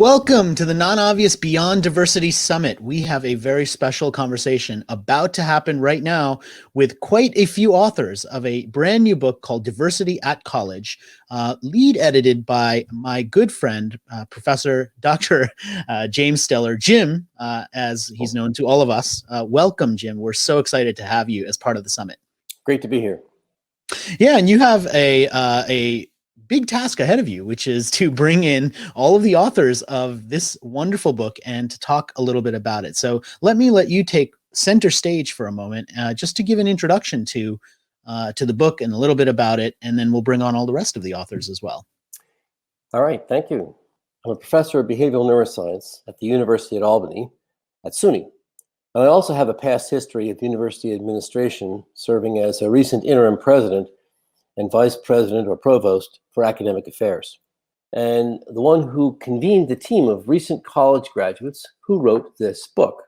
Welcome to the Non-Obvious Beyond Diversity Summit. We have a very special conversation about to happen right now with quite a few authors of a brand new book called Diversity at College, lead edited by my good friend, Professor Dr. James Steller, Jim, as he's known to all of us. Welcome, Jim. We're so excited to have you as part of the summit. Great to be here. Yeah, and you have a big task ahead of you, which is to bring in all of the authors of this wonderful book and to talk a little bit about it. So let you take center stage for a moment, just to give an introduction to the book and a little bit about it, and then we'll bring on all the rest of the authors as well. All right, thank you. I'm a professor of behavioral neuroscience at the University at Albany at SUNY. And I also have a past history of university administration, serving as a recent interim president and vice president or provost for academic affairs, and the one who convened the team of recent college graduates who wrote this book.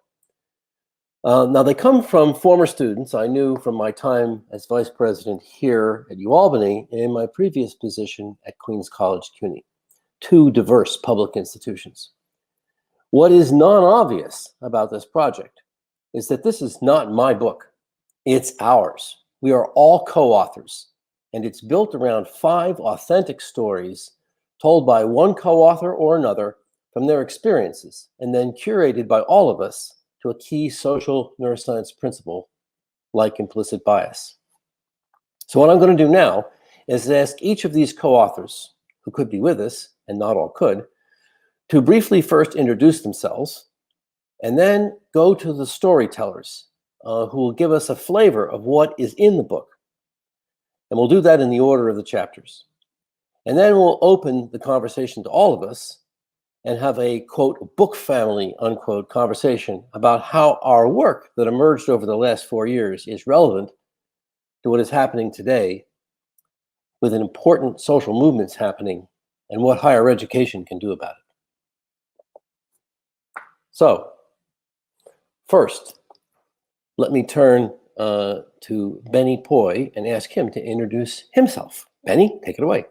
Now, they come from former students I knew from my time as vice president here at UAlbany and in my previous position at Queens College CUNY, two diverse public institutions. What is non-obvious about this project is that this is not my book. It's ours. We are all co-authors, and it's built around 5 authentic stories told by one co-author or another from their experiences, and then curated by all of us to a key social neuroscience principle like implicit bias. So what I'm going to do now is ask each of these co-authors, who could be with us, and not all could, to briefly first introduce themselves, and then go to the storytellers who will give us a flavor of what is in the book. And we'll do that in the order of the chapters. And then we'll open the conversation to all of us and have a, quote, book family, unquote, conversation about how our work that emerged over the last 4 years is relevant to what is happening today with important social movements happening and what higher education can do about it. So, first, let me turn to Benny Poi and ask him to introduce himself. Benny, take it away.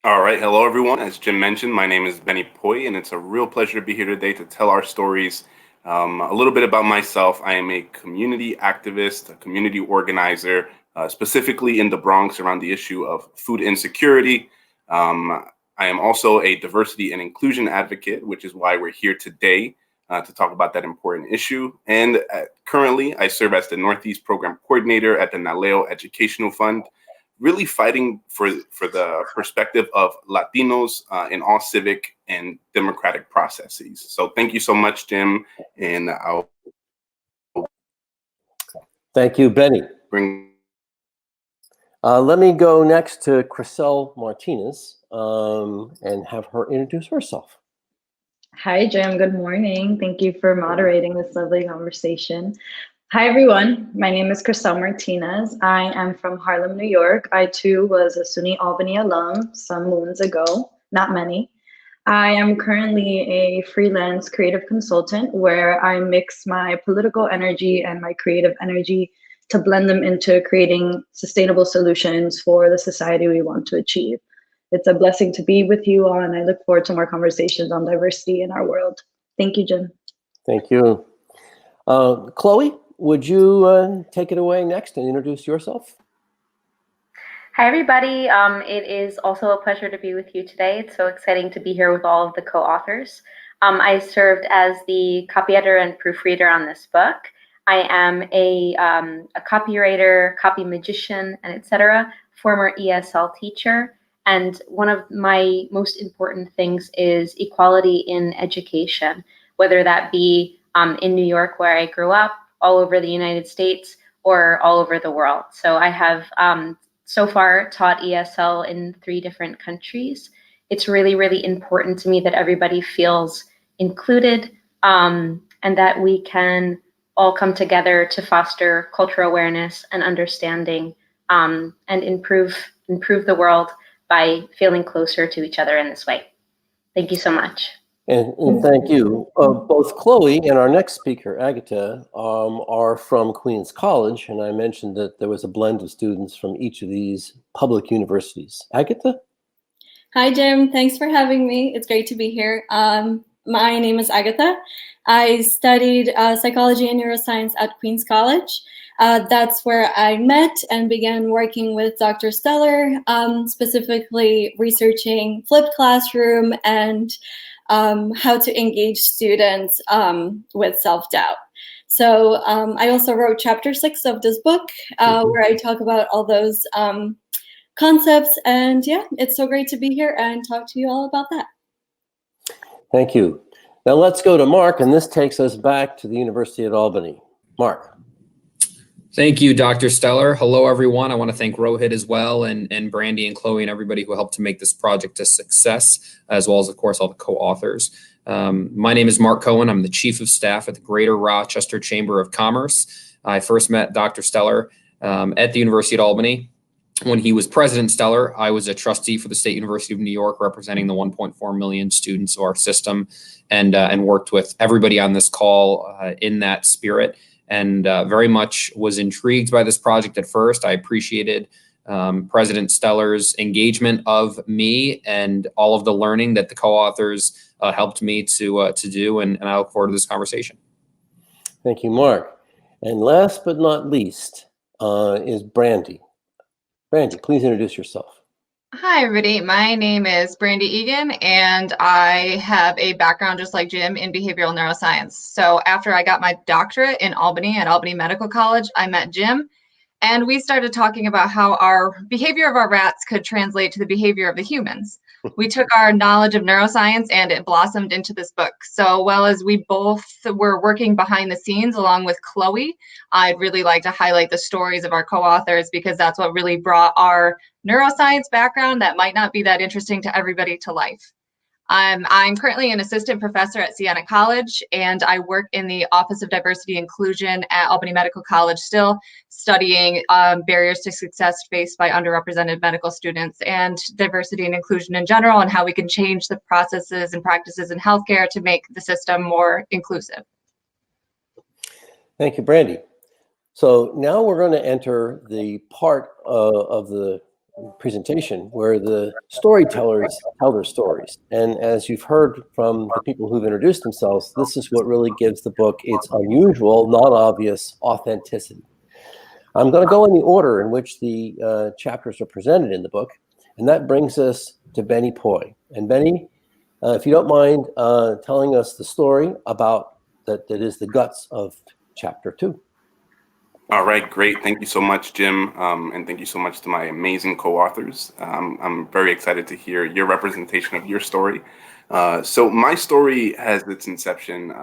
All right. Hello, everyone. As Jim mentioned, my name is Benny Poi, and it's a real pleasure to be here today to tell our stories. A little bit about myself. I am a community activist, a community organizer, specifically in the Bronx around the issue of food insecurity. I am also a diversity and inclusion advocate, which is why we're here today. To talk about that important issue. And currently, I serve as the Northeast Program Coordinator at the Naleo Educational Fund, really fighting for the perspective of Latinos in all civic and democratic processes. So thank you so much, Jim. And I'll... Thank you, Benny. Let me go next to Crisel Martinez and have her introduce herself. Hi, Jim. Good morning. Thank you for moderating this lovely conversation. Hi, everyone. My name is Crisel Martinez. I am from Harlem, New York. I, too, was a SUNY Albany alum some moons ago, not many. I am currently a freelance creative consultant where I mix my political energy and my creative energy to blend them into creating sustainable solutions for the society we want to achieve. It's a blessing to be with you all, and I look forward to more conversations on diversity in our world. Thank you, Jim. Thank you. Chloe, would you take it away next and introduce yourself? Hi, everybody. It is also a pleasure to be with you today. It's so exciting to be here with all of the co-authors. I served as the copy editor and proofreader on this book. I am a copywriter, copy magician, and etc., former ESL teacher. And one of my most important things is equality in education, whether that be in New York, where I grew up, all over the United States, or all over the world. So I have so far taught ESL in 3 different countries. It's really, really important to me that everybody feels included and that we can all come together to foster cultural awareness and understanding and improve the world by feeling closer to each other in this way. Thank you so much. And thank you. Both Chloe and our next speaker, Agatha, are from Queens College, and I mentioned that there was a blend of students from each of these public universities. Agatha? Hi, Jim. Thanks for having me. It's great to be here. My name is Agatha. I studied psychology and neuroscience at Queens College. That's where I met and began working with Dr. Stellar, specifically researching flipped classroom and how to engage students with self-doubt. So I also wrote chapter 6 of this book where I talk about all those concepts. And yeah, it's so great to be here and talk to you all about that. Thank you. Now let's go to Mark, and this takes us back to the University at Albany. Mark. Thank you, Dr. Stellar. Hello, everyone. I want to thank Rohit as well, and Brandy and Chloe and everybody who helped to make this project a success, as well as, of course, all the co-authors. My name is Mark Cohen. I'm the Chief of Staff at the Greater Rochester Chamber of Commerce. I first met Dr. Stellar at the University at Albany. When he was President Stellar, I was a trustee for the State University of New York, representing the 1.4 million students of our system, and worked with everybody on this call in that spirit. And very much was intrigued by this project at first. I appreciated President Stellar's engagement of me and all of the learning that the co-authors helped me to do, and I look forward to this conversation. Thank you, Mark. And last but not least is Brandy. Brandy, please introduce yourself. Hi, everybody. My name is Brandy Egan, and I have a background just like Jim in behavioral neuroscience. So after I got my doctorate in Albany at Albany Medical College, I met Jim, and we started talking about how our behavior of our rats could translate to the behavior of the humans. We took our knowledge of neuroscience and it blossomed into this book. So well as we both were working behind the scenes along with Chloe, I'd really like to highlight the stories of our co-authors because that's what really brought our neuroscience background that might not be that interesting to everybody to life. I'm currently an assistant professor at Siena College, and I work in the Office of Diversity Inclusion at Albany Medical College still, studying barriers to success faced by underrepresented medical students and diversity and inclusion in general, and how we can change the processes and practices in healthcare to make the system more inclusive. Thank you, Brandy. So now we're going to enter the part of the presentation where the storytellers tell their stories. And as you've heard from the people who've introduced themselves, this is what really gives the book its unusual, non-obvious authenticity. I'm going to go in the order in which the chapters are presented in the book, and that brings us to Benny Poi. And Benny, if you don't mind telling us the story about that is the guts of chapter 2. All right, great. Thank you so much, Jim. And thank you so much to my amazing co-authors. I'm very excited to hear your representation of your story. So my story has its inception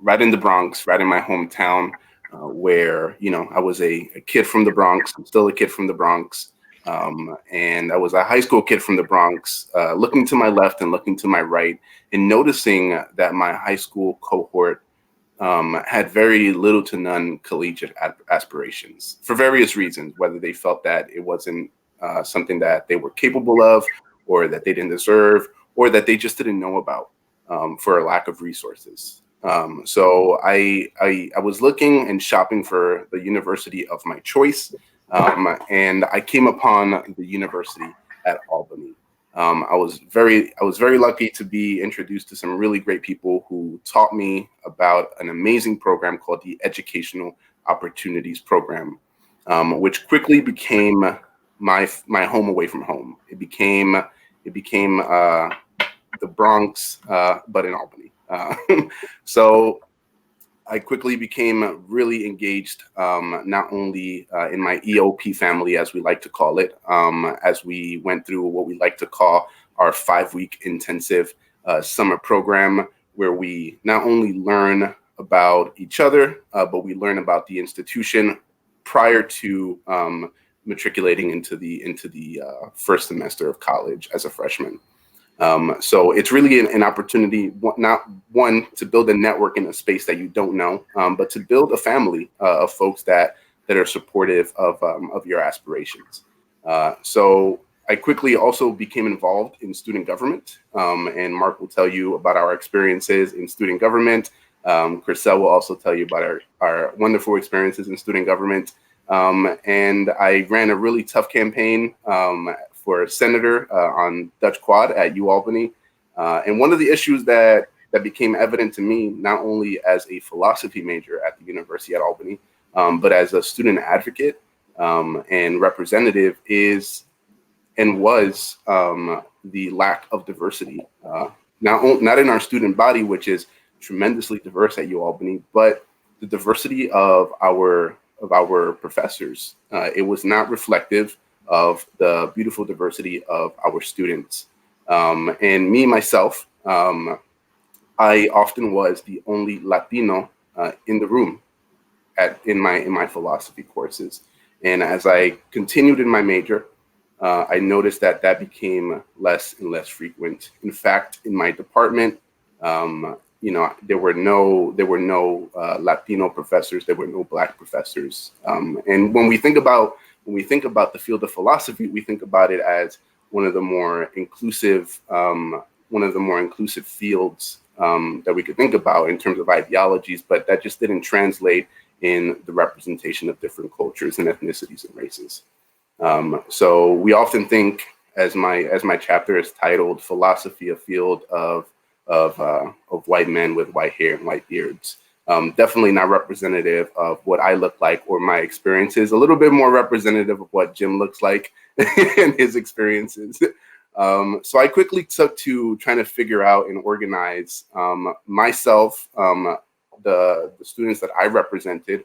right in the Bronx, right in my hometown, where, you know, I was a kid from the Bronx. I'm still a kid from the Bronx. And I was a high school kid from the Bronx, looking to my left and looking to my right and noticing that my high school cohort had very little to none collegiate aspirations for various reasons, whether they felt that it wasn't something that they were capable of, or that they didn't deserve, or that they just didn't know about for a lack of resources. So I was looking and shopping for the university of my choice, and I came upon the University at Albany. I was very lucky to be introduced to some really great people who taught me about an amazing program called the Educational Opportunities Program, which quickly became my home away from home. It became the Bronx, but in Albany. So I quickly became really engaged, not only in my EOP family, as we like to call it, as we went through what we like to call our 5-week intensive summer program, where we not only learn about each other, but we learn about the institution prior to matriculating into the first semester of college as a freshman. So it's really an opportunity, not one to build a network in a space that you don't know, but to build a family of folks that are supportive of your aspirations. So I quickly also became involved in student government, and Mark will tell you about our experiences in student government. Chriselle will also tell you about our wonderful experiences in student government. And I ran a really tough campaign for senator on Dutch Quad at UAlbany. And one of the issues that became evident to me, not only as a philosophy major at the University at Albany, but as a student advocate and representative, is and was the lack of diversity. Not in our student body, which is tremendously diverse at UAlbany, but the diversity of our professors. It was not reflective of the beautiful diversity of our students. And me, myself, I often was the only Latino in the room in my philosophy courses. And as I continued in my major, I noticed that became less and less frequent. In fact, in my department, there were no Latino professors. There were no Black professors. And when we think about the field of philosophy, we think about it as one of the more inclusive fields that we could think about in terms of ideologies, but that just didn't translate in the representation of different cultures and ethnicities and races. So we often think, as my chapter is titled, "Philosophy: A Field of white men with white hair and white beards." Definitely not representative of what I look like or my experiences. A little bit more representative of what Jim looks like and his experiences. So I quickly took to trying to figure out and organize myself, the students that I represented,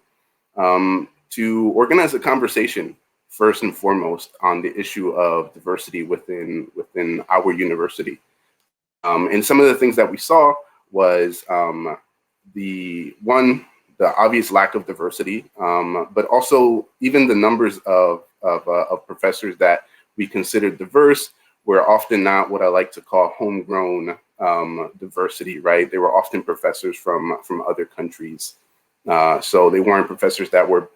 to organize a conversation first and foremost on the issue of diversity within our university. And some of the things that we saw was the obvious lack of diversity, but also even the numbers of professors that we considered diverse were often not what I like to call homegrown diversity, right? They were often professors from other countries. So they weren't professors that were,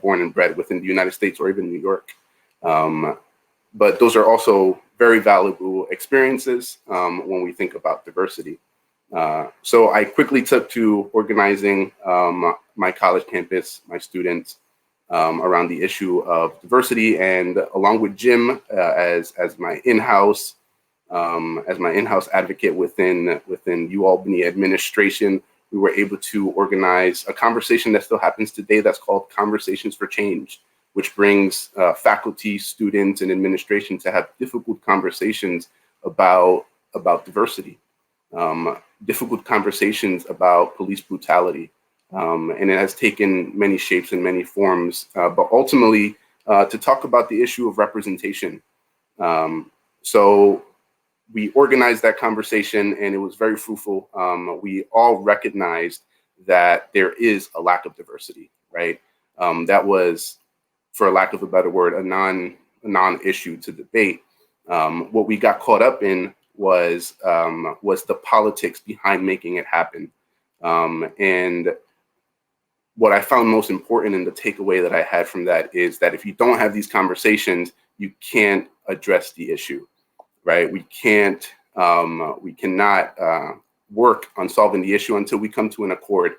born and bred within the United States or even New York. But those are also very valuable experiences when we think about diversity. So I quickly took to organizing my college campus, my students, around the issue of diversity, and along with Jim as my in-house advocate within UAlbany administration, we were able to organize a conversation that still happens today that's called Conversations for Change, which brings faculty, students, and administration to have difficult conversations about diversity, difficult conversations about police brutality. And it has taken many shapes and many forms, but ultimately to talk about the issue of representation. So we organized that conversation and it was very fruitful. We all recognized that there is a lack of diversity, right? That was, for lack of a better word, a non-issue to debate. What we got caught up in was the politics behind making it happen. And what I found most important and the takeaway that I had from that is that if you don't have these conversations, you can't address the issue, right? We cannot work on solving the issue until we come to an accord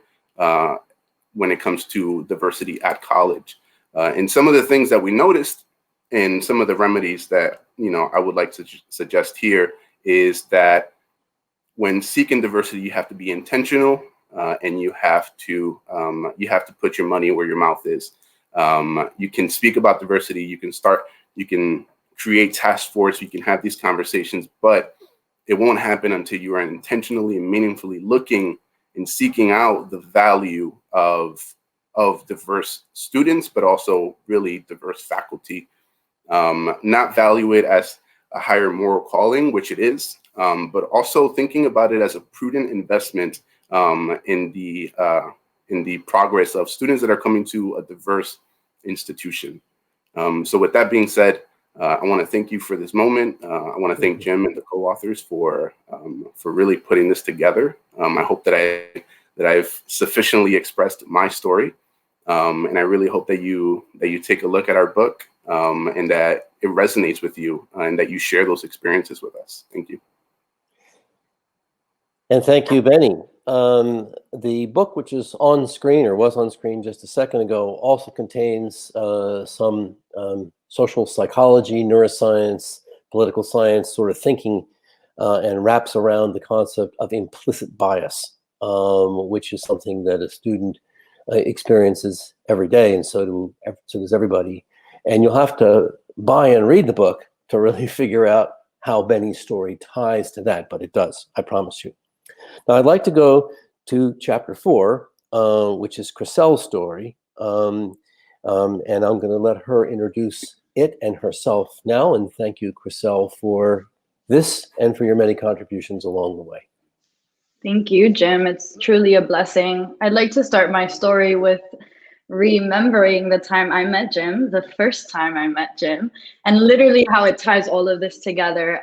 when it comes to diversity at college. And some of the things that we noticed and some of the remedies that, I would like to suggest here is that when seeking diversity, you have to be intentional. And you have to put your money where your mouth is. You can speak about diversity. You can create task force. You can have these conversations, but it won't happen until you are intentionally and meaningfully looking and seeking out the value of diverse students, but also really diverse faculty. Not value it as a higher moral calling, which it is, but also thinking about it as a prudent investment in the progress of students that are coming to a diverse institution. So with that being said, I want to thank you for this moment. I want to thank Jim and the co-authors for really putting this together. I hope that I've sufficiently expressed my story, and I really hope that you take a look at our book and that it resonates with you and that you share those experiences with us. Thank you. And thank you, Benny. The book, which is on screen or was on screen just a second ago, also contains some social psychology, neuroscience, political science sort of thinking, and wraps around the concept of implicit bias, which is something that a student experiences every day, and so does everybody. And you'll have to buy and read the book to really figure out how Benny's story ties to that, but it does, I promise you. Now, I'd like to go to chapter 4, which is Chriselle's story, and I'm going to let her introduce it and herself now, and thank you, Chriselle, for this and for your many contributions along the way. Thank you, Jim. It's truly a blessing. I'd like to start my story with remembering the time I met Jim, the first time I met Jim, and literally how it ties all of this together.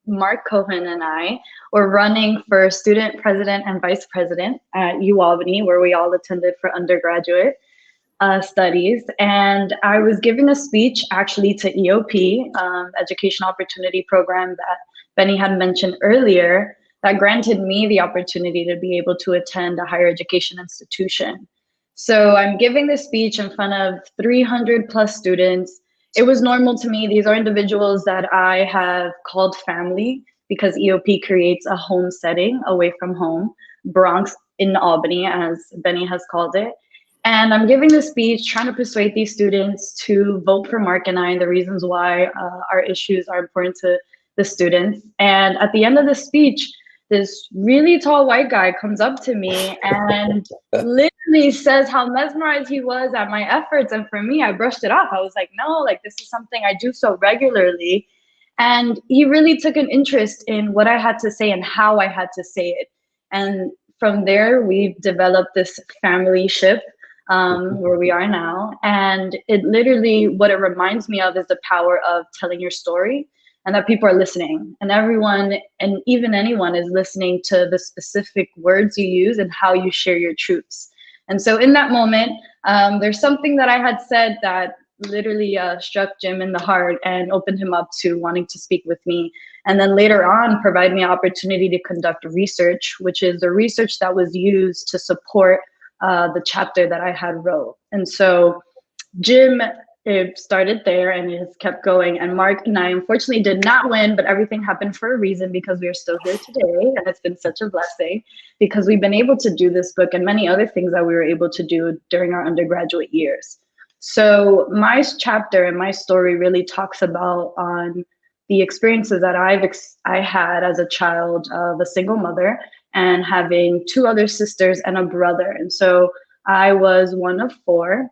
Mark Cohen and I were running for student president and vice president at UAlbany, where we all attended for undergraduate studies. And I was giving a speech actually to EOP, Education Opportunity Program that Benny had mentioned earlier, that granted me the opportunity to be able to attend a higher education institution. So I'm giving this speech in front of 300 plus students. It was normal to me. These are individuals that I have called family because EOP creates a home setting away from home, Bronx in Albany, as Benny has called it. And I'm giving this speech trying to persuade these students to vote for Mark and I and the reasons why our issues are important to the students. And at the end of the speech, this really tall white guy comes up to me and literally says how mesmerized he was at my efforts. And for me, I brushed it off. I was like, no, like this is something I do so regularly. And he really took an interest in what I had to say and how I had to say it. And from there, we've developed this family ship where we are now. And it literally, what it reminds me of is the power of telling your story, and that people are listening, and everyone, and even anyone, is listening to the specific words you use and how you share your truths. And so in that moment, there's something that I had said that literally struck Jim in the heart and opened him up to wanting to speak with me. And then later on, provide me an opportunity to conduct research, which is the research that was used to support the chapter that I had wrote. And so Jim, it started there and it has kept going. And Mark and I unfortunately did not win, but everything happened for a reason, because we are still here today. And it's been such a blessing because we've been able to do this book and many other things that we were able to do during our undergraduate years. So my chapter and my story really talks about on the experiences that I had as a child of a single mother and having 2 other sisters and a brother. And so I was one of 4.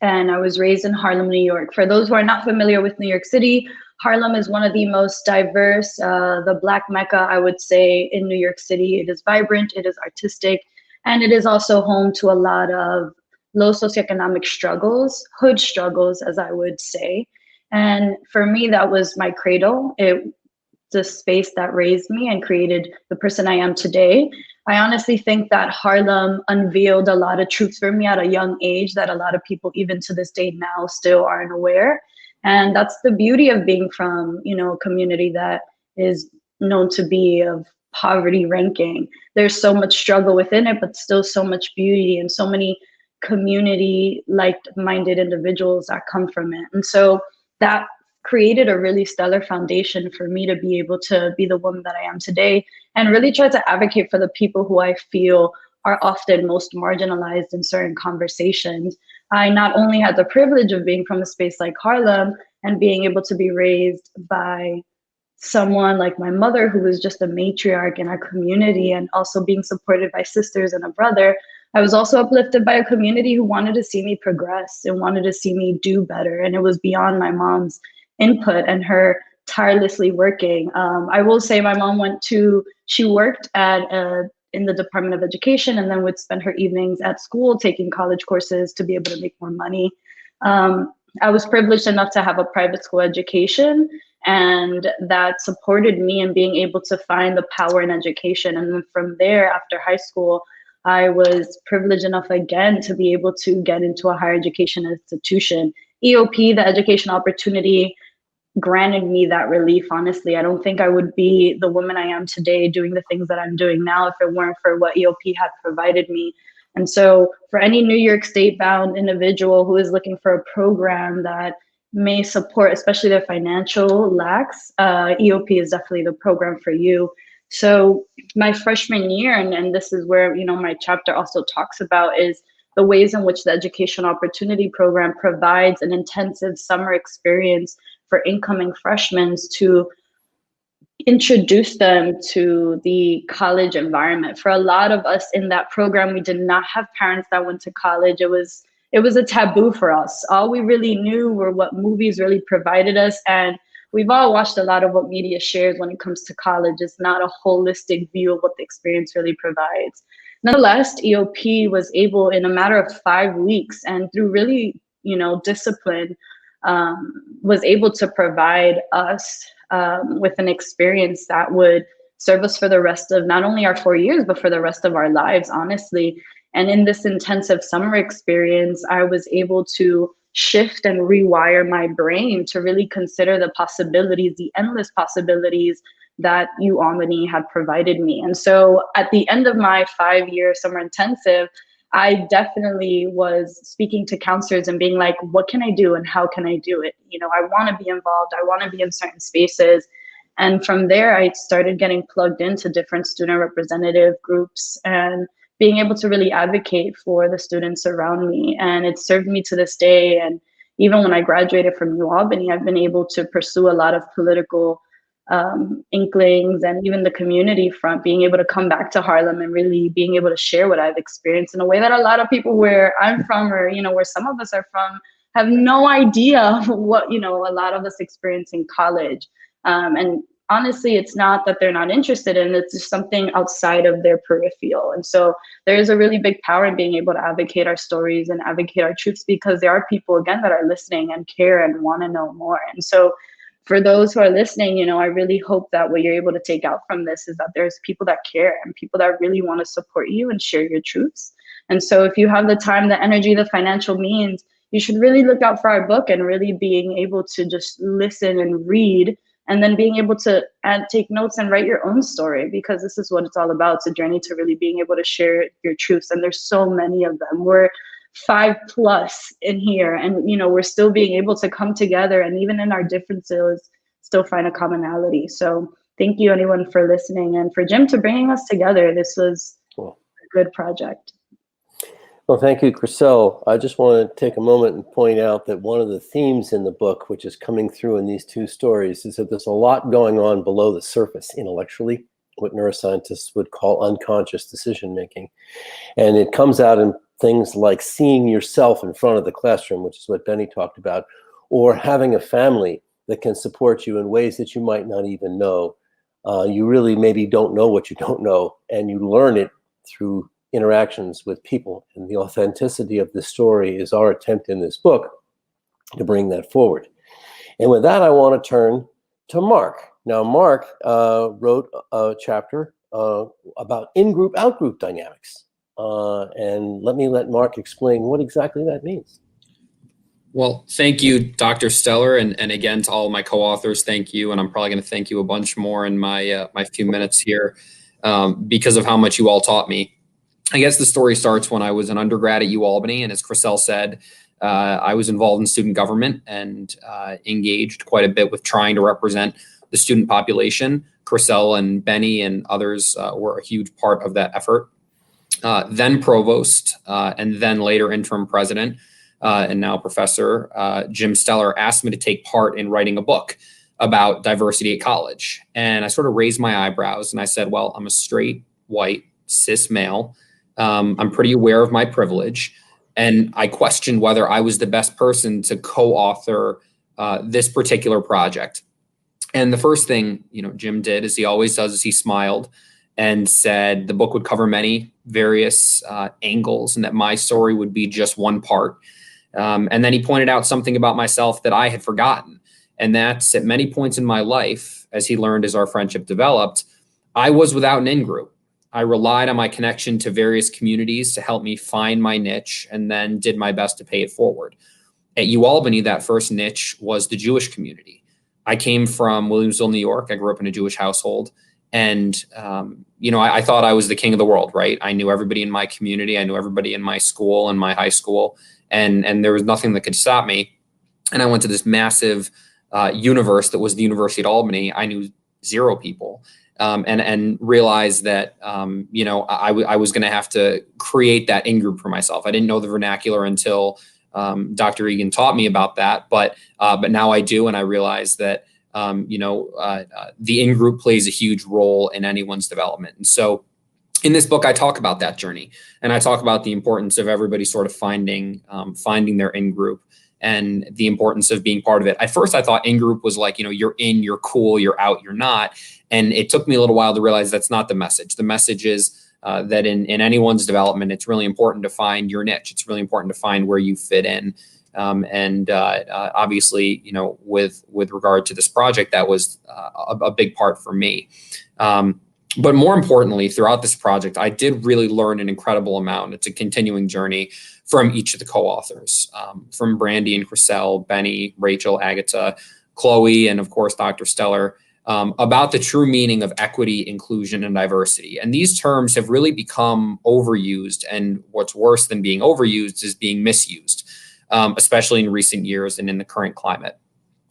And I was raised in Harlem, New York. For those who are not familiar with New York City, Harlem is one of the most diverse, the Black Mecca, I would say, in New York City. It is vibrant, it is artistic, and it is also home to a lot of low socioeconomic struggles, hood struggles, as I would say. And for me, that was my cradle. It's a space that raised me and created the person I am today. I honestly think that Harlem unveiled a lot of truths for me at a young age that a lot of people, even to this day now, still aren't aware. And that's the beauty of being from, a community that is known to be of poverty ranking. There's so much struggle within it, but still so much beauty and so many community like-minded individuals that come from it. And so that created a really stellar foundation for me to be able to be the woman that I am today and really try to advocate for the people who I feel are often most marginalized in certain conversations. I not only had the privilege of being from a space like Harlem and being able to be raised by someone like my mother, who was just a matriarch in our community, and also being supported by sisters and a brother, I was also uplifted by a community who wanted to see me progress and wanted to see me do better. And it was beyond my mom's input and her tirelessly working. I will say my mom she worked in the Department of Education and then would spend her evenings at school taking college courses to be able to make more money. I was privileged enough to have a private school education, and that supported me in being able to find the power in education. And then from there, after high school, I was privileged enough again to be able to get into a higher education institution. EOP, the Education Opportunity, granted me that relief. Honestly, I don't think I would be the woman I am today doing the things that I'm doing now if it weren't for what EOP had provided me. And so for any New York State bound individual who is looking for a program that may support, especially their financial lacks, EOP is definitely the program for you. So my freshman year, and this is where, you know, my chapter also talks about, is the ways in which the Education Opportunity Program provides an intensive summer experience for incoming freshmen to introduce them to the college environment. For a lot of us in that program, we did not have parents that went to college. It was a taboo for us. All we really knew were what movies really provided us, and we've all watched a lot of what media shares when it comes to college. It's not a holistic view of what the experience really provides. Nonetheless, EOP was able, in a matter of 5 weeks, and through really, you know, discipline, was able to provide us with an experience that would serve us for the rest of not only our 4 years, but for the rest of our lives, honestly. And in this intensive summer experience, I was able to shift and rewire my brain to really consider the possibilities, the endless possibilities that UAlbany had provided me. And so at the end of my 5-year summer intensive, I definitely was speaking to counselors and being like, what can I do and how can I do it? You know, I want to be involved. I want to be in certain spaces. And from there, I started getting plugged into different student representative groups and being able to really advocate for the students around me. And it served me to this day. And even when I graduated from UAlbany, I've been able to pursue a lot of political inklings, and even the community front, being able to come back to Harlem and really being able to share what I've experienced in a way that a lot of people where I'm from, or, you know, where some of us are from, have no idea what, you know, a lot of us experience in college. And honestly, it's not that they're not interested in it, it's just something outside of their peripheral. And so there is a really big power in being able to advocate our stories and advocate our truths, because there are people, again, that are listening and care and want to know more. And so for those who are listening, you know, I really hope that what you're able to take out from this is that there's people that care and people that really want to support you and share your truths. And so if you have the time, the energy, the financial means, you should really look out for our book and really being able to just listen and read, and then being able to take notes and write your own story, because this is what it's all about. It's a journey to really being able to share your truths. And there's so many of them. We're 5+ in here, and, you know, we're still being able to come together, and even in our differences, still find a commonality. So thank you, anyone, for listening, and for Jim to bringing us together. This was a good project. Well, thank you, Chriselle. I just want to take a moment and point out that one of the themes in the book, which is coming through in these two stories, is that there's a lot going on below the surface intellectually, what neuroscientists would call unconscious decision making. And it comes out in things like seeing yourself in front of the classroom, which is what Benny talked about, or having a family that can support you in ways that you might not even know. You really maybe don't know what you don't know, and you learn it through interactions with people. And the authenticity of the story is our attempt in this book to bring that forward. And with that, I want to turn to Mark. Now, Mark wrote a chapter about in-group, out-group dynamics. And let Mark explain what exactly that means. Well, thank you, Dr. Steller, and again to all of my co-authors, thank you. And I'm probably going to thank you a bunch more in my my few minutes here because of how much you all taught me. I guess the story starts when I was an undergrad at UAlbany, and as Chriselle said, I was involved in student government and engaged quite a bit with trying to represent the student population. Chriselle and Benny and others were a huge part of that effort. Then provost, and then later interim president, and now professor Jim Steller asked me to take part in writing a book about diversity at college. And I sort of raised my eyebrows and I said, well, I'm a straight, white, cis male. I'm pretty aware of my privilege. And I questioned whether I was the best person to co-author this particular project. And the first thing, you know, Jim did, as he always does, is he smiled and said the book would cover many various angles and that my story would be just one part. And then he pointed out something about myself that I had forgotten. And that's at many points in my life, as he learned as our friendship developed, I was without an in-group. I relied on my connection to various communities to help me find my niche, and then did my best to pay it forward. At UAlbany, that first niche was the Jewish community. I came from Williamsville, New York. I grew up in a Jewish household. And, you know, I thought I was the king of the world, right? I knew everybody in my community. I knew everybody in my school and my high school. And there was nothing that could stop me. and I went to this massive universe that was the University at Albany. I knew 0 people. And realized that, you know, I was going to have to create that in-group for myself. I didn't know the vernacular until Dr. Egan taught me about that, but now I do, and I realize that, you know, the in-group plays a huge role in anyone's development. And so in this book, I talk about that journey, and I talk about the importance of everybody sort of finding their in-group, and the importance of being part of it. At first, I thought in-group was like, you know, you're in, you're cool, you're out, you're not. And it took me a little while to realize that's not the message. The message is that in anyone's development, it's really important to find your niche. It's really important to find where you fit in. Obviously, you know, with regard to this project, that was a big part for me. But more importantly, throughout this project, I did really learn an incredible amount. It's a continuing journey from each of the co-authors, from Brandy and Chriselle, Benny, Rachel, Agatha, Chloe, and of course, Dr. Stellar, about the true meaning of equity, inclusion, and diversity. And these terms have really become overused. And what's worse than being overused is being misused, especially in recent years and in the current climate.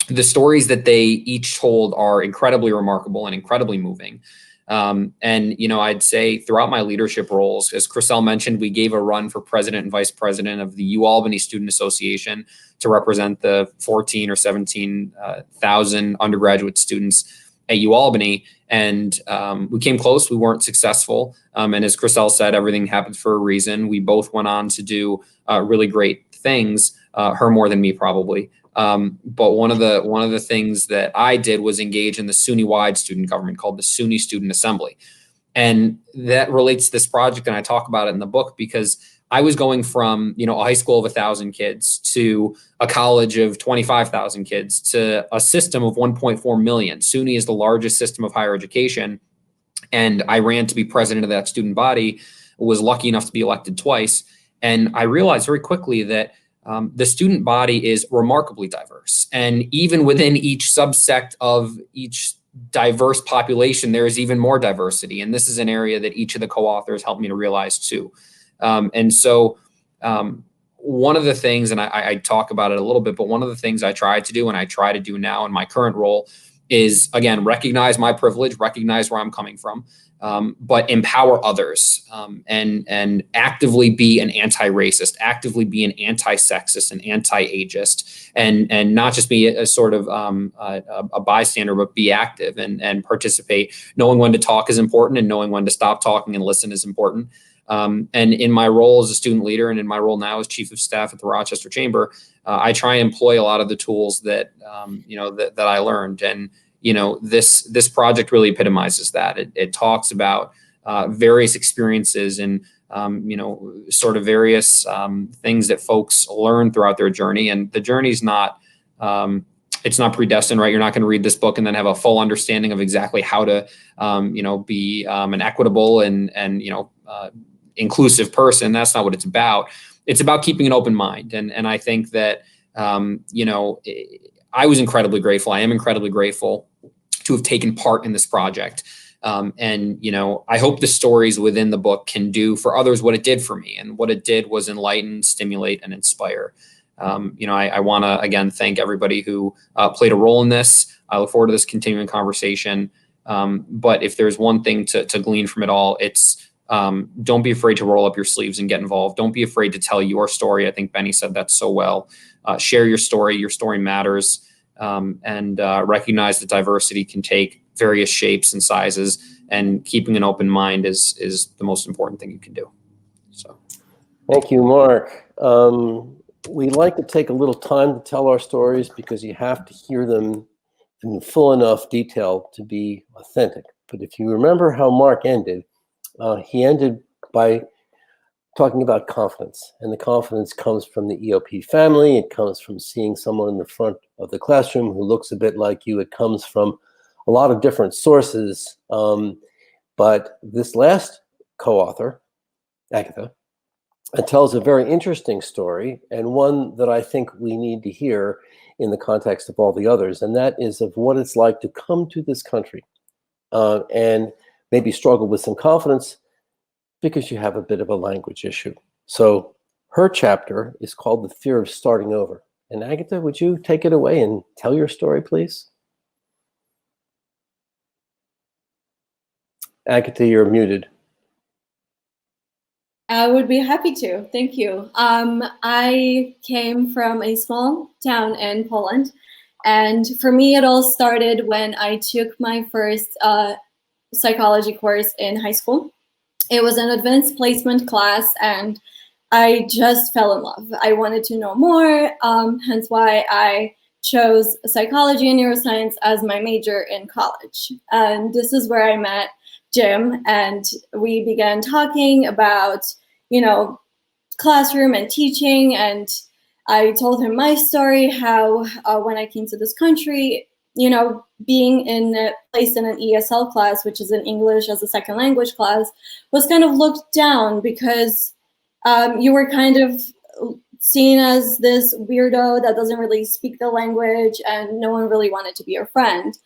The stories that they each told are incredibly remarkable and incredibly moving. And, you know, I'd say throughout my leadership roles, as Chriselle mentioned, we gave a run for president and vice president of the UAlbany Student Association to represent the 14 or 17,000 undergraduate students at UAlbany. And we came close. We weren't successful. And as Chriselle said, everything happened for a reason. We both went on to do really great things, her more than me probably. But one of the things that I did was engage in the SUNY-wide student government called the SUNY Student Assembly. And that relates to this project, and I talk about it in the book, because I was going from, you know, a high school of 1,000 kids to a college of 25,000 kids to a system of 1.4 million. SUNY is the largest system of higher education, and I ran to be president of that student body, was lucky enough to be elected twice. And I realized very quickly that the student body is remarkably diverse. And even within each subsect of each diverse population, there is even more diversity. And this is an area that each of the co-authors helped me to realize too. And so one of the things, and I talk about it a little bit, but one of the things I try to do, and I try to do now in my current role, is, again, recognize my privilege, recognize where I'm coming from, but empower others, and actively be an anti-racist, actively be an anti-sexist and anti-ageist, and not just be a sort of a bystander, but be active and participate. Knowing when to talk is important, and knowing when to stop talking and listen is important. And in my role as a student leader, and in my role now as chief of staff at the Rochester Chamber, I try and employ a lot of the tools that that I learned. And this project really epitomizes that. It talks about various experiences and sort of various things that folks learn throughout their journey. And the journey's not it's not predestined, right? You're not going to read this book and then have a full understanding of exactly how to be an equitable and inclusive person. That's not what it's about. It's about keeping an open mind. And I think that, I was incredibly grateful. I am incredibly grateful to have taken part in this project. I hope the stories within the book can do for others what it did for me. And what it did was enlighten, stimulate, and inspire. I want to, again, thank everybody who played a role in this. I look forward to this continuing conversation. But if there's one thing to glean from it all, it's don't be afraid to roll up your sleeves and get involved. Don't be afraid to tell your story. I think Benny said that so well. Share your story. Your story matters. And recognize that diversity can take various shapes and sizes, and keeping an open mind is the most important thing you can do. So, thank you, Mark. We like to take a little time to tell our stories because you have to hear them in full enough detail to be authentic. But if you remember how Mark ended, he ended by talking about confidence, and the confidence comes from the EOP family. It comes from seeing someone in the front of the classroom who looks a bit like you. It comes from a lot of different sources. But this last co-author, Agatha, tells a very interesting story, and one that I think we need to hear in the context of all the others, and that is of what it's like to come to this country and maybe struggle with some confidence because you have a bit of a language issue. So her chapter is called The Fear of Starting Over. And Agatha, would you take it away and tell your story, please? Agatha, you're muted. I would be happy to. Thank you. I came from a small town in Poland, and for me, it all started when I took my first psychology course in high school. It was an advanced placement class, and I just fell in love. I wanted to know more, hence why I chose psychology and neuroscience as my major in college. And this is where I met Jim, and we began talking about, classroom and teaching. And I told him my story, how when I came to this country, being placed in an ESL class, which is an English as a second language class, was kind of looked down because you were kind of seen as this weirdo that doesn't really speak the language, and no one really wanted to be your friend.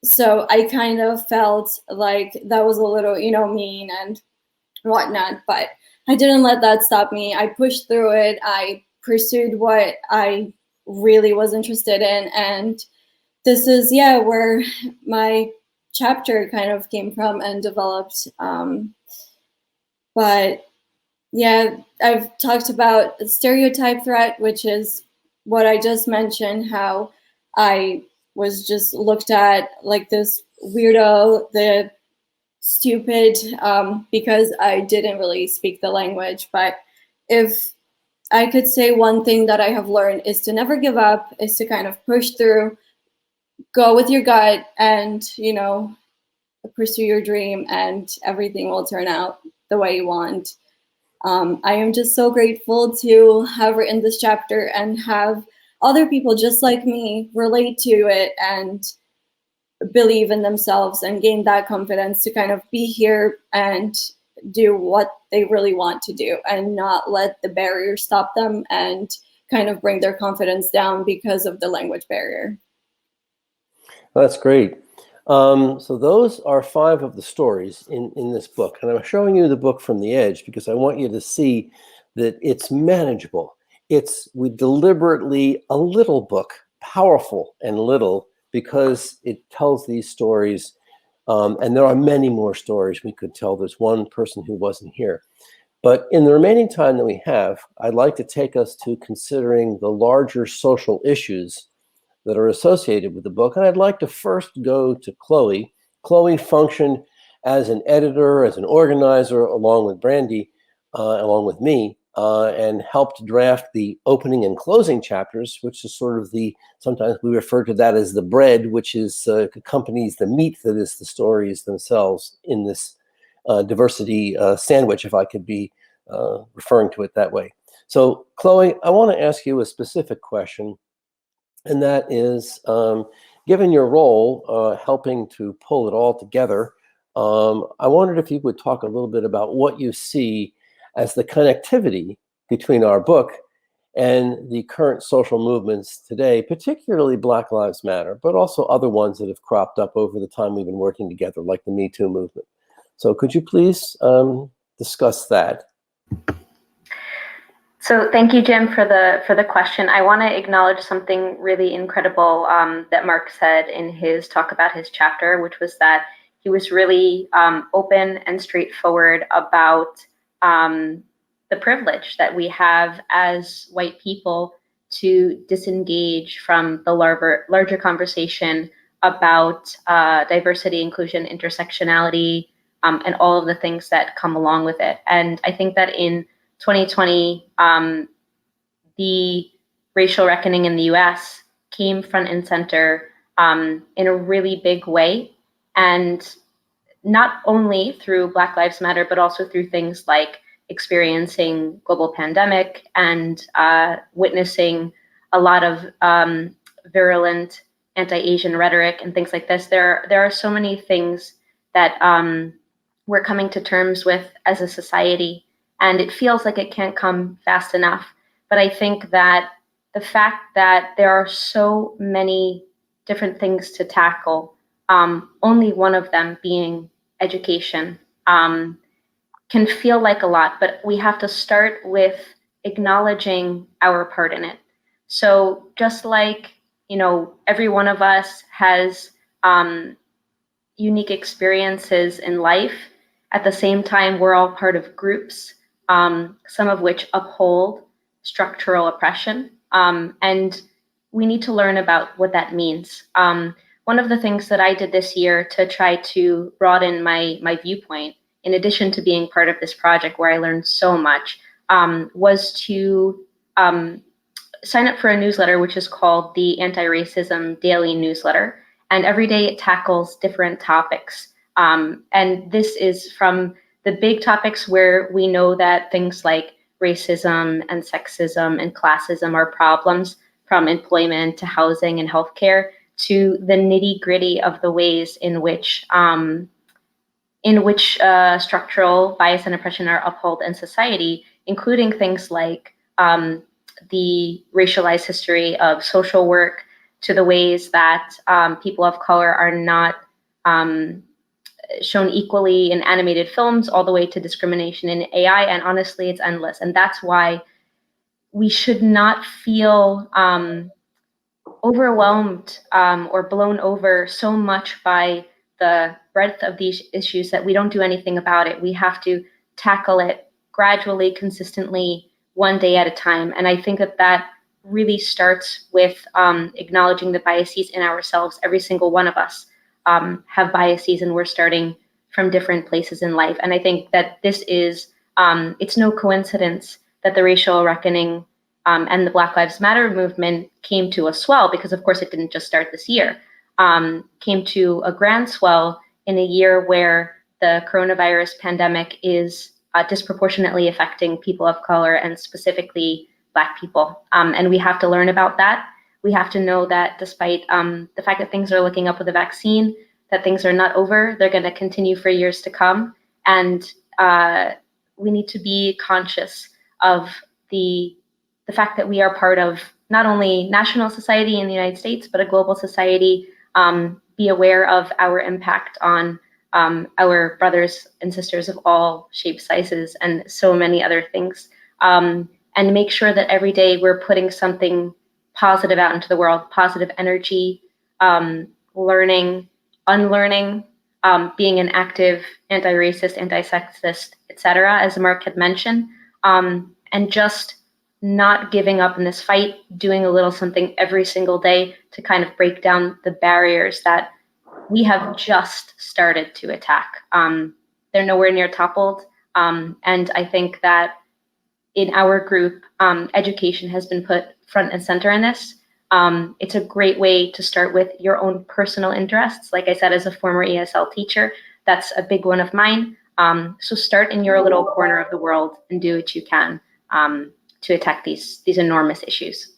So I kind of felt like that was a little, mean and whatnot, but I didn't let that stop me. I pushed through it. I pursued what I really was interested in, and this is where my chapter kind of came from and developed. But yeah, I've talked about stereotype threat, which is what I just mentioned, how I was just looked at like this weirdo, the stupid, because I didn't really speak the language. But if I could say one thing that I have learned is to never give up, is to kind of push through, go with your gut, and, pursue your dream, and everything will turn out the way you want. I am just so grateful to have written this chapter and have other people just like me relate to it and believe in themselves and gain that confidence to kind of be here and do what they really want to do, and not let the barrier stop them and kind of bring their confidence down because of the language barrier. Well, that's great. So those are 5 of the stories in this book. And I'm showing you the book from the edge because I want you to see that it's manageable. We deliberately a little book, powerful and little, because it tells these stories. And there are many more stories we could tell. There's one person who wasn't here. But in the remaining time that we have, I'd like to take us to considering the larger social issues that are associated with the book. And I'd like to first go to Chloe. Chloe functioned as an editor, as an organizer, along with Brandy, along with me, and helped draft the opening and closing chapters, which is sort of sometimes we refer to that as the bread, which is accompanies the meat that is the stories themselves in this diversity sandwich, if I could be referring to it that way. So Chloe, I want to ask you a specific question. And that is, given your role helping to pull it all together, I wondered if you would talk a little bit about what you see as the connectivity between our book and the current social movements today, particularly Black Lives Matter, but also other ones that have cropped up over the time we've been working together, like the Me Too movement. So could you please discuss that? So thank you, Jim, for the question. I want to acknowledge something really incredible that Mark said in his talk about his chapter, which was that he was really open and straightforward about the privilege that we have as white people to disengage from the larger conversation about diversity, inclusion, intersectionality, and all of the things that come along with it. And I think that in 2020, the racial reckoning in the US came front and center in a really big way. And not only through Black Lives Matter, but also through things like experiencing global pandemic and witnessing a lot of virulent anti-Asian rhetoric and things like this. There are so many things that we're coming to terms with as a society, and it feels like it can't come fast enough. But I think that the fact that there are so many different things to tackle, only one of them being education, can feel like a lot, but we have to start with acknowledging our part in it. So just like, every one of us has unique experiences in life, at the same time, we're all part of groups, some of which uphold structural oppression. And we need to learn about what that means. One of the things that I did this year to try to broaden my viewpoint, in addition to being part of this project where I learned so much, was to sign up for a newsletter, which is called the Anti-Racism Daily Newsletter. And every day it tackles different topics. And this is from the big topics where we know that things like racism and sexism and classism are problems, from employment to housing and healthcare, to the nitty-gritty of the ways in which structural bias and oppression are upheld in society, including things like the racialized history of social work, to the ways that people of color are not shown equally in animated films, all the way to discrimination in AI. And honestly, it's endless. And that's why we should not feel overwhelmed or blown over so much by the breadth of these issues that we don't do anything about it. We have to tackle it gradually, consistently, one day at a time. And I think that really starts with acknowledging the biases in ourselves. Every single one of us have biases, and we're starting from different places in life. And I think that this is, it's no coincidence that the racial reckoning and the Black Lives Matter movement came to a swell, because of course it didn't just start this year, came to a grand swell in a year where the coronavirus pandemic is disproportionately affecting people of color, and specifically Black people. And we have to learn about that. We have to know that despite the fact that things are looking up with a vaccine, that things are not over, they're going to continue for years to come. And we need to be conscious of the fact that we are part of not only national society in the United States, but a global society. Be aware of our impact on our brothers and sisters of all shapes, sizes, and so many other things. And make sure that every day we're putting something positive out into the world, positive energy, learning, unlearning, being an active anti-racist, anti-sexist, etc., as Mark had mentioned, and just not giving up in this fight, doing a little something every single day to kind of break down the barriers that we have just started to attack. They're nowhere near toppled. And I think that in our group, education has been put front and center in this. It's a great way to start with your own personal interests. Like I said, as a former ESL teacher, that's a big one of mine. So start in your little corner of the world and do what you can to attack these enormous issues.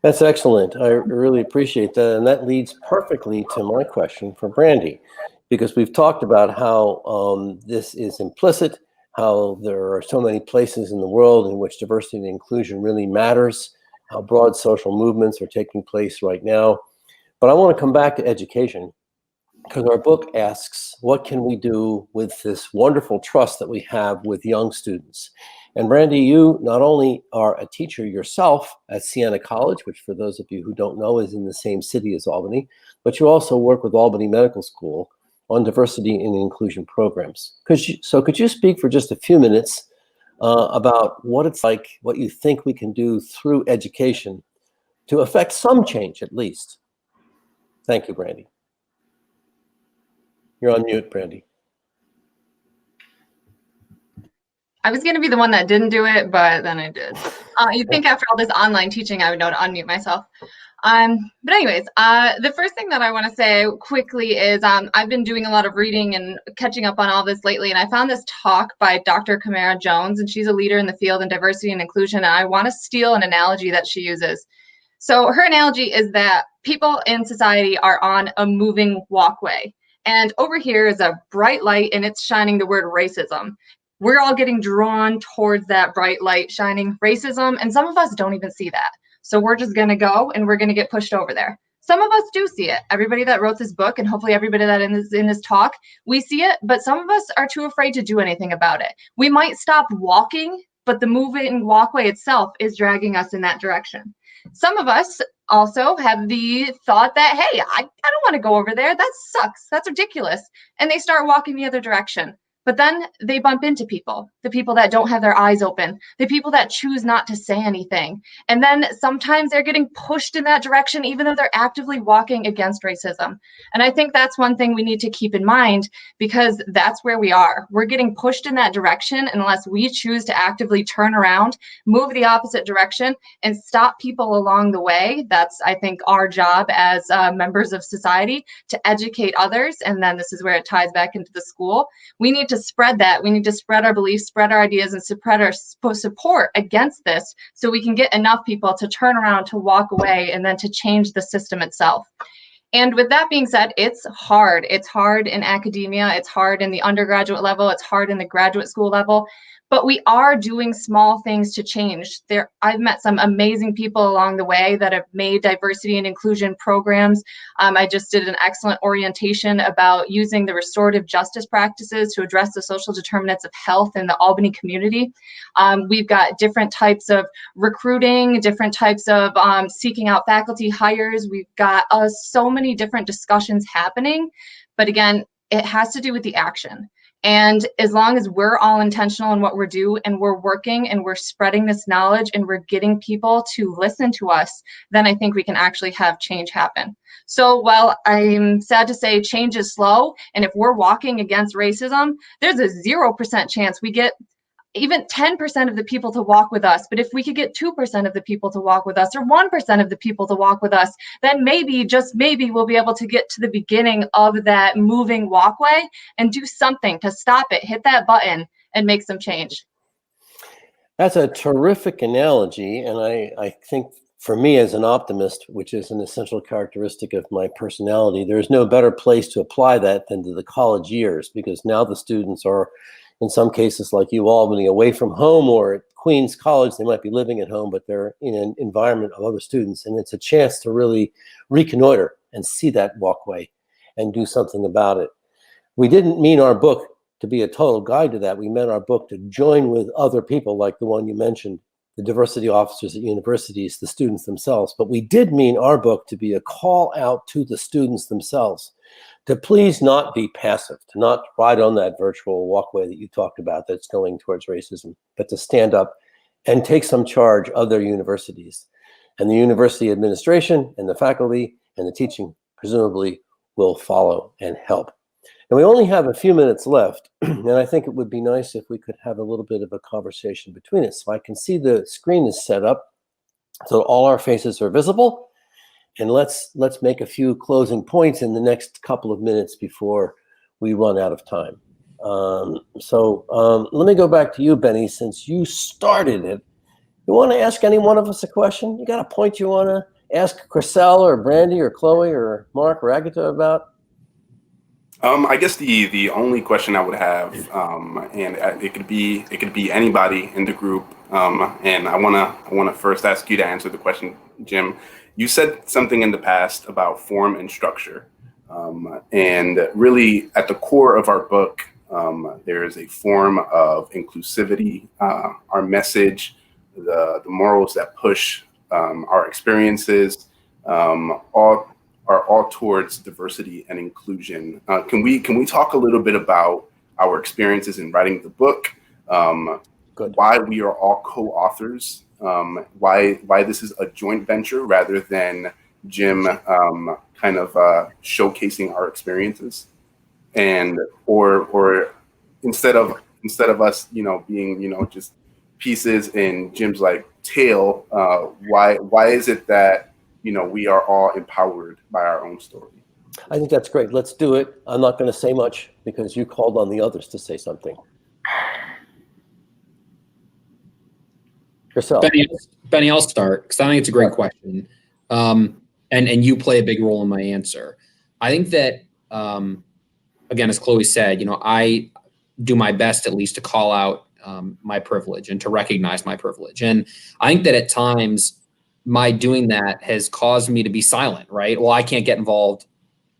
That's excellent. I really appreciate that. And that leads perfectly to my question for Brandy, because we've talked about how this is implicit, how there are so many places in the world in which diversity and inclusion really matters, how broad social movements are taking place right now. But I want to come back to education, because our book asks, what can we do with this wonderful trust that we have with young students? And Brandy, you not only are a teacher yourself at Siena College, which for those of you who don't know is in the same city as Albany, but you also work with Albany Medical School on diversity and inclusion programs. Could you speak for just a few minutes about what it's like, what you think we can do through education to affect some change at least? Thank you, Brandy. You're on mute, Brandy. I was going to be the one that didn't do it, but then I did. You'd think after all this online teaching, I would know to unmute myself. But anyways, the first thing that I want to say quickly is I've been doing a lot of reading and catching up on all this lately, and I found this talk by Dr. Kamara Jones, and she's a leader in the field in diversity and inclusion, and I want to steal an analogy that she uses. So her analogy is that people in society are on a moving walkway, and over here is a bright light, and it's shining the word racism. We're all getting drawn towards that bright light shining racism, and some of us don't even see that. So we're just going to go and we're going to get pushed over there. Some of us do see it. Everybody that wrote this book, and hopefully everybody that is in this talk, we see it, but some of us are too afraid to do anything about it. We might stop walking but the moving walkway itself is dragging us in that direction. Some of us also have the thought that, hey, I don't want to go over there. That sucks. That's ridiculous. And they start walking the other direction. But then they bump into people, the people that don't have their eyes open, the people that choose not to say anything. And then sometimes they're getting pushed in that direction, even though they're actively walking against racism. And I think that's one thing we need to keep in mind, because that's where we are. We're getting pushed in that direction unless we choose to actively turn around, move the opposite direction, and stop people along the way. That's, I think, our job as members of society, to educate others. And then this is where it ties back into the school. We need to spread that. We need to spread our beliefs, spread our ideas, and spread our support against this, so we can get enough people to turn around, to walk away, and then to change the system itself. And with that being said, it's hard. It's hard in academia. It's hard in the undergraduate level. It's hard in the graduate school level. But we are doing small things to change. I've met some amazing people along the way that have made diversity and inclusion programs. I just did an excellent orientation about using the restorative justice practices to address the social determinants of health in the Albany community. We've got different types of recruiting, different types of seeking out faculty hires. We've got so many different discussions happening. But again, it has to do with the action. And as long as we're all intentional in what we're doing, and we're working and we're spreading this knowledge and we're getting people to listen to us, then I think we can actually have change happen. So while I'm sad to say change is slow, and if we're walking against racism, there's a 0% chance we get even 10% of the people to walk with us. But if we could get 2% of the people to walk with us, or 1% of the people to walk with us, then maybe, just maybe, we'll be able to get to the beginning of that moving walkway and do something to stop it, hit that button, and make some change. That's a terrific analogy. And I think for me as an optimist, which is an essential characteristic of my personality, there's no better place to apply that than to the college years, because now the students are, in some cases like UAlbany, away from home, or at Queens College, they might be living at home, but they're in an environment of other students. And it's a chance to really reconnoiter and see that walkway and do something about it. We didn't mean our book to be a total guide to that. We meant our book to join with other people like the one you mentioned, the diversity officers at universities, the students themselves. But we did mean our book to be a call out to the students themselves, to please not be passive, to not ride on that virtual walkway that you talked about that's going towards racism, but to stand up and take some charge of their universities. And the university administration and the faculty and the teaching presumably will follow and help. And we only have a few minutes left, and I think it would be nice if we could have a little bit of a conversation between us. So I can see the screen is set up so all our faces are visible. And let's make a few closing points in the next couple of minutes before we run out of time. Let me go back to you, Benny, since you started it. You want to ask any one of us a question? You got a point you want to ask Chriselle or Brandy or Chloe or Mark or Agatha about? I guess the only question I would have, and it could be anybody in the group, and I wanna first ask you to answer the question, Jim. You said something in the past about form and structure, and really at the core of our book, there is a form of inclusivity. Our message, the morals that push our experiences, are all towards diversity and inclusion. Can we talk a little bit about our experiences in writing the book? Why we are all co-authors? Why this is a joint venture rather than Jim kind of showcasing our experiences, and or instead of us being just pieces in Jim's like tail, why is it that we are all empowered by our own story? I think that's great. Let's do it. I'm not going to say much because you called on the others to say something. Yourself. Benny, I'll start because I think it's a great question. And you play a big role in my answer. I think that, again, as Chloe said, I do my best at least to call out my privilege and to recognize my privilege. And I think that at times my doing that has caused me to be silent, right? Well, I can't get involved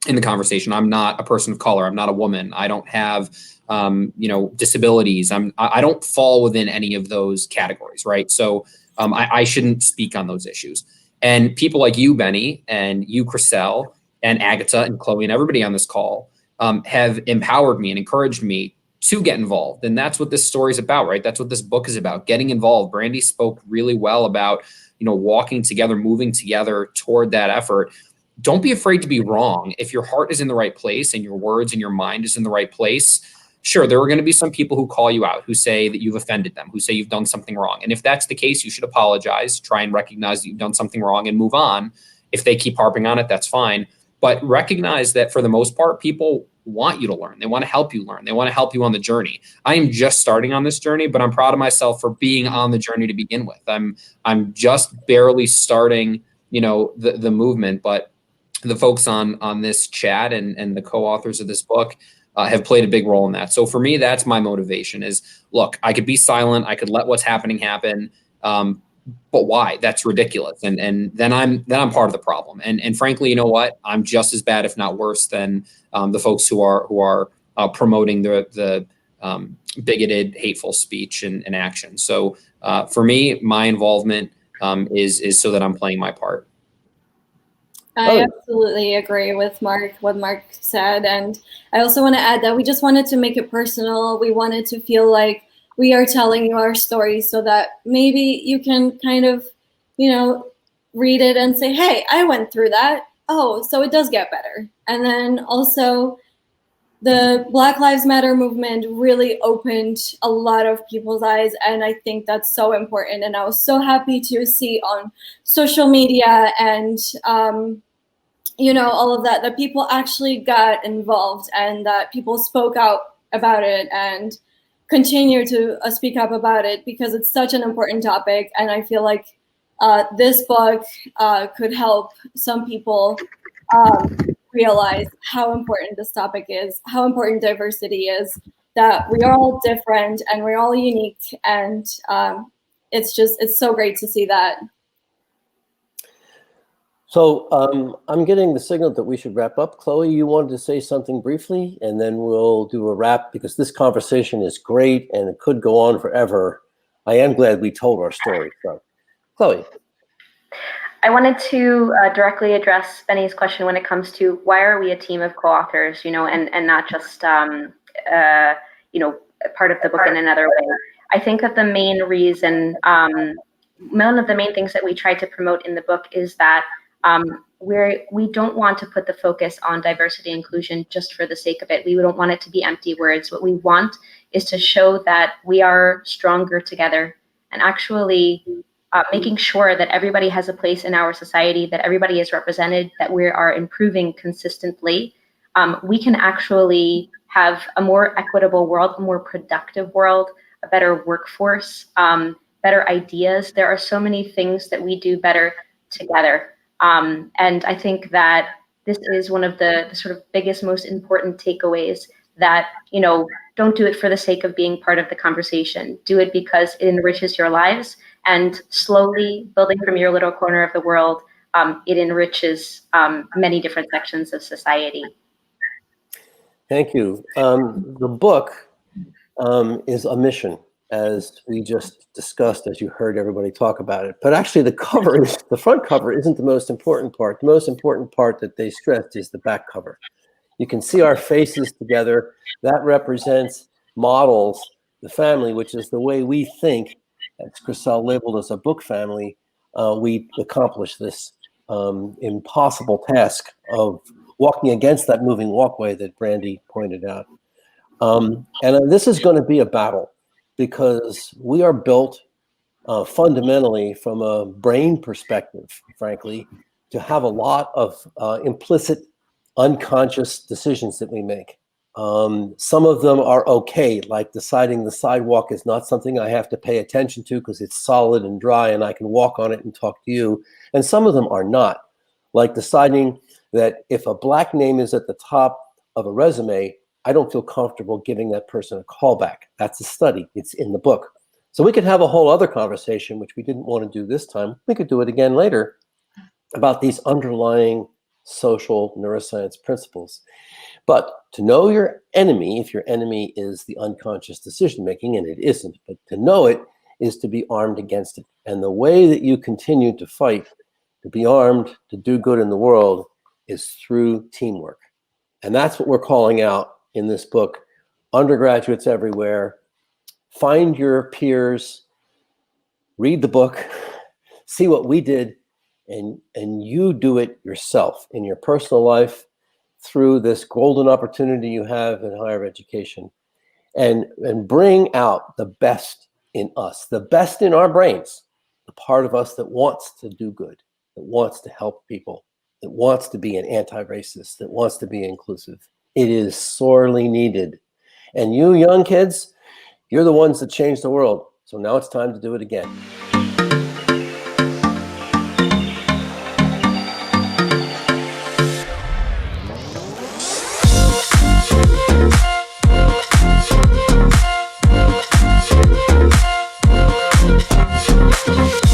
in the conversation. I'm not a person of color. I'm not a woman. I don't have disabilities. I don't fall within any of those categories, right? So I shouldn't speak on those issues. And people like you, Benny, and you, Chriselle, and Agatha, and Chloe, and everybody on this call have empowered me and encouraged me to get involved. And that's what this story is about, right? That's what this book is about, getting involved. Brandy spoke really well about, walking together, moving together toward that effort. Don't be afraid to be wrong. If your heart is in the right place and your words and your mind is in the right place, sure, there are going to be some people who call you out, who say that you've offended them, who say you've done something wrong. And if that's the case, you should apologize, try and recognize that you've done something wrong and move on. If they keep harping on it, that's fine. But recognize that for the most part, people want you to learn. They want to help you learn. They want to help you on the journey. I am just starting on this journey, but I'm proud of myself for being on the journey to begin with. I'm just barely starting, the movement, but the folks on this chat and the co-authors of this book have played a big role in that. So for me, that's my motivation is, look, I could be silent. I could let what's happening happen. But why? That's ridiculous. And then I'm part of the problem. And frankly, you know what? I'm just as bad, if not worse, than the folks who are promoting the bigoted, hateful speech and action. So for me, my involvement is so that I'm playing my part. I absolutely agree with what Mark said. And I also want to add that we just wanted to make it personal. We wanted to feel like we are telling you our story so that maybe you can kind of, read it and say, hey, I went through that. Oh, so it does get better. And then also the Black Lives Matter movement really opened a lot of people's eyes. And I think that's so important. And I was so happy to see on social media and, all of that people actually got involved and that people spoke out about it and continue to speak up about it because it's such an important topic. And I feel like this book could help some people realize how important this topic is, how important diversity is, that we are all different and we're all unique. And it's so great to see that. So I'm getting the signal that we should wrap up. Chloe, you wanted to say something briefly, and then we'll do a wrap because this conversation is great and it could go on forever. I am glad we told our story. So, Chloe. I wanted to directly address Benny's question when it comes to why are we a team of co-authors, and not just, part of the book in another way. I think that the main reason, one of the main things that we try to promote in the book is that we don't want to put the focus on diversity and inclusion just for the sake of it. We don't want it to be empty words. What we want is to show that we are stronger together and actually making sure that everybody has a place in our society, that everybody is represented, that we are improving consistently. We can actually have a more equitable world, a more productive world, a better workforce, better ideas. There are so many things that we do better together. And I think that this is one of the sort of biggest, most important takeaways that, don't do it for the sake of being part of the conversation. Do it because it enriches your lives, and slowly building from your little corner of the world, it enriches many different sections of society. Thank you. The book is a mission, as we just discussed, as you heard everybody talk about it. But actually the front cover isn't the most important part. The most important part that they stressed is the back cover. You can see our faces together. That represents models the family, which is the way we think, as Chriselle labeled us a book family. We accomplish this impossible task of walking against that moving walkway that Brandy pointed out. And this is going to be a battle, because we are built fundamentally from a brain perspective, frankly, to have a lot of implicit, unconscious decisions that we make. Some of them are okay, like deciding the sidewalk is not something I have to pay attention to because it's solid and dry and I can walk on it and talk to you. And some of them are not, like deciding that if a Black name is at the top of a resume, I don't feel comfortable giving that person a call back. That's a study. It's in the book. So we could have a whole other conversation, which we didn't want to do this time. We could do it again later, about these underlying social neuroscience principles. But to know your enemy, if your enemy is the unconscious decision making, and it isn't, but to know it is to be armed against it. And the way that you continue to fight, to be armed, to do good in the world, is through teamwork. And that's what we're calling out in this book. Undergraduates everywhere, find your peers, read the book, see what we did, and you do it yourself in your personal life through this golden opportunity you have in higher education, and bring out the best in us, the best in our brains, the part of us that wants to do good, that wants to help people, that wants to be an anti-racist, that wants to be inclusive. It is sorely needed. And you young kids, you're the ones that change the world. So now it's time to do it again. Thank you.